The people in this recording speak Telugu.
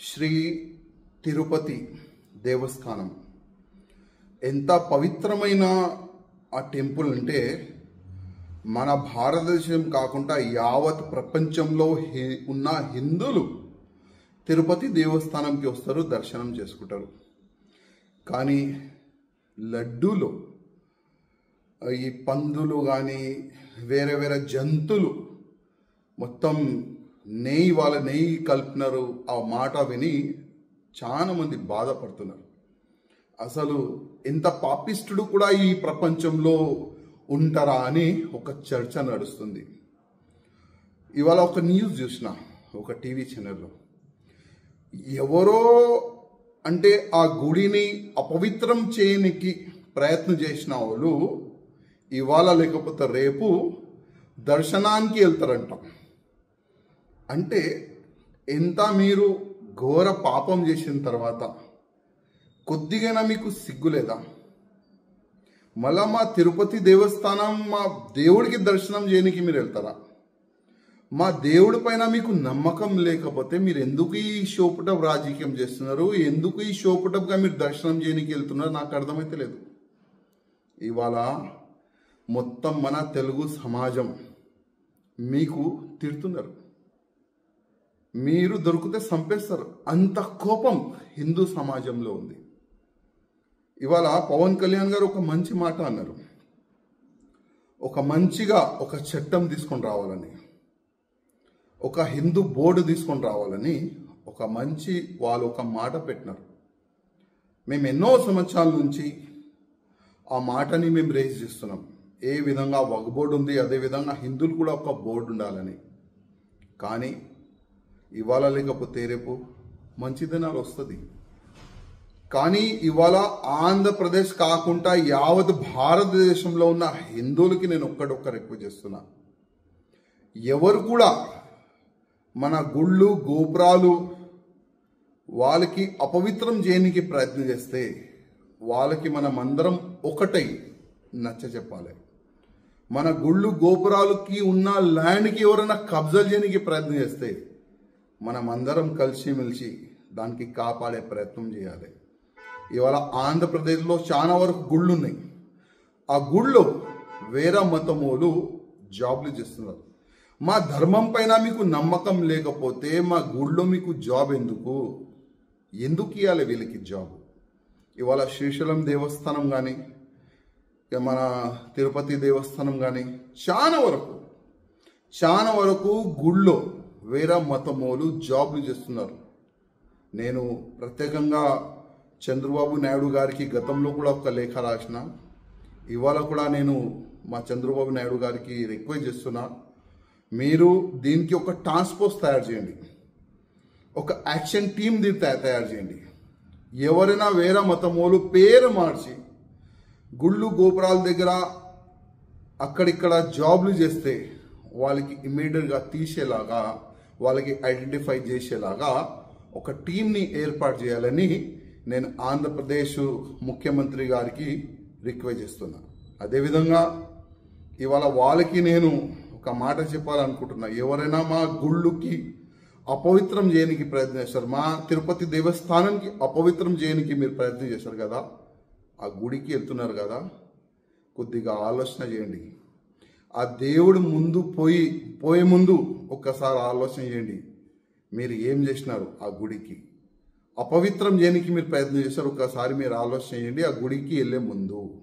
శ్రీ తిరుపతి దేవస్థానం ఎంత పవిత్రమైన ఆ టెంపుల్ అంటే మన భారతదేశం కాకుండా యావత్ ప్రపంచంలో ఉన్న హిందువులు తిరుపతి దేవస్థానంకి వస్తారు, దర్శనం చేసుకుంటారు. కానీ లడ్డూలో ఈ పందులు కానీ వేరే వేరే జంతువులు మొత్తం నెయ్యి కలిపినారు. ఆ మాట విని చాలా మంది బాధపడుతున్నారు. అసలు ఎంత పాపిష్టుడు కూడా ఈ ప్రపంచంలో ఉంటారా అని ఒక చర్చ నడుస్తుంది. ఇవాళ ఒక న్యూస్ చూసిన ఒక టీవీ ఛానల్లో, ఎవరో అంటే ఆ గుడిని అపవిత్రం చేయనికి ప్రయత్నం చేసిన వాళ్ళు ఇవాళ లేకపోతే రేపు దర్శనానికి వెళ్తారంట. అంటే ఎంత మీరు ఘోర పాపం చేసిన తర్వాత కొద్దిగైనా మీకు సిగ్గులేదా? మళ్ళా మా తిరుపతి దేవస్థానం మా దేవుడికి దర్శనం చేయడానికి మీరు వెళ్తారా? మా దేవుడి పైన మీకు నమ్మకం లేకపోతే మీరు ఎందుకు ఈ షోపుటప్ రాజకీయం చేస్తున్నారు? ఎందుకు ఈ షోపుటప్గా మీరు దర్శనం చేయడానికి వెళ్తున్నారు? నాకు అర్థమైతే లేదు. ఇవాళ మొత్తం మన తెలుగు సమాజం మీకు తిడుతున్నారు. మీరు దొరికితే చంపేస్తారు, అంత కోపం హిందూ సమాజంలో ఉంది. ఇవాళ పవన్ కళ్యాణ్ గారు ఒక మంచి మాట అన్నారు, ఒక చట్టం తీసుకొని రావాలని, ఒక హిందూ బోర్డు తీసుకొని రావాలని వాళ్ళు ఒక మాట పెట్టినారు. మేము ఎన్నో సంవత్సరాల నుంచి ఆ మాటని మేము రేజ్ చేస్తున్నాం. ఏ విధంగా ఒక బోర్డు ఉంది, అదేవిధంగా హిందువులు కూడా ఒక బోర్డు ఉండాలని. కానీ ఇవాళ లేకపోతే రేపు మంచి దినాలు వస్తుంది. కానీ ఇవాళ ఆంధ్రప్రదేశ్ కాకుండా యావత్ భారతదేశంలో ఉన్న హిందువులకి నేను ఒక్క రిక్వెస్ట్ చేస్తున్నా, ఎవరు కూడా మన గుళ్ళు గోపురాలు వాళ్ళకి అపవిత్రం చేయడానికి ప్రయత్నం చేస్తే వాళ్ళకి మనమందరం ఒకటై నచ్చ చెప్పాలి. మన గుళ్ళు గోపురాలకి ఉన్న ల్యాండ్కి ఎవరైనా కబ్జా చేయడానికి ప్రయత్నం చేస్తే మనమందరం కలిసిమెలిసి దానికి కాపాడే ప్రయత్నం చేయాలి. ఇవాళ ఆంధ్రప్రదేశ్లో చాలా వరకు గుళ్ళు ఉన్నాయి. ఆ గుళ్ళో వేరే మతమోలు జాబ్లు చేస్తున్నారు. మా ధర్మం పైన మీకు నమ్మకం లేకపోతే మా గుళ్ళో మీకు జాబ్ ఎందుకు ఇవ్వాలి వీళ్ళకి జాబ్? ఇవాళ శ్రీశైలం దేవస్థానం కానీ మన తిరుపతి దేవస్థానం కానీ చాలా వరకు గుళ్ళో వేరే మతమోలు జాబ్లు చేస్తున్నారు. నేను ప్రత్యేకంగా చంద్రబాబు నాయుడు గారికి గతంలో కూడా ఒక లేఖ రాసిన, ఇవాళ కూడా నేను మా చంద్రబాబు నాయుడు గారికి రిక్వెస్ట్ చేస్తున్నా, మీరు దీనికి ఒక టాస్క్ ఫోర్స్ తయారు చేయండి, ఒక యాక్షన్ టీమ్ దీన్ని తయారు చేయండి. ఎవరైనా వేరే మతమోలు పేరు మార్చి గుళ్ళు గోపురాల దగ్గర అక్కడిక్కడ జాబ్లు చేస్తే వాళ్ళకి ఇమ్మీడియట్గా తీసేలాగా, వాళ్ళకి ఐడెంటిఫై చేసేలాగా ఒక టీంని ఏర్పాటు చేయాలని నేను ఆంధ్రప్రదేశ్ ముఖ్యమంత్రి గారికి రిక్వెస్ట్ చేస్తున్నా. అదేవిధంగా ఇవాళ వాళ్ళకి నేను ఒక మాట చెప్పాలనుకుంటున్నా, ఎవరైనా మా గుళ్ళుకి అపవిత్రం చేయడానికి ప్రయత్నం చేస్తారు, మా తిరుపతి దేవస్థానానికి అపవిత్రం చేయడానికి మీరు ప్రయత్నం చేశారు కదా, ఆ గుడికి వెళ్తున్నారు కదా, కొద్దిగా ఆలోచన చేయండి. ఆ దేవుడు పోయే ముందు ఒక్కసారి ఆలోచన చేయండి, మీరు ఏం చేసినారు? ఆ గుడికి అపవిత్రం చేయడానికి మీరు ప్రయత్నం చేశారు. ఒక్కసారి మీరు ఆలోచన చేయండి ఆ గుడికి వెళ్ళే ముందు.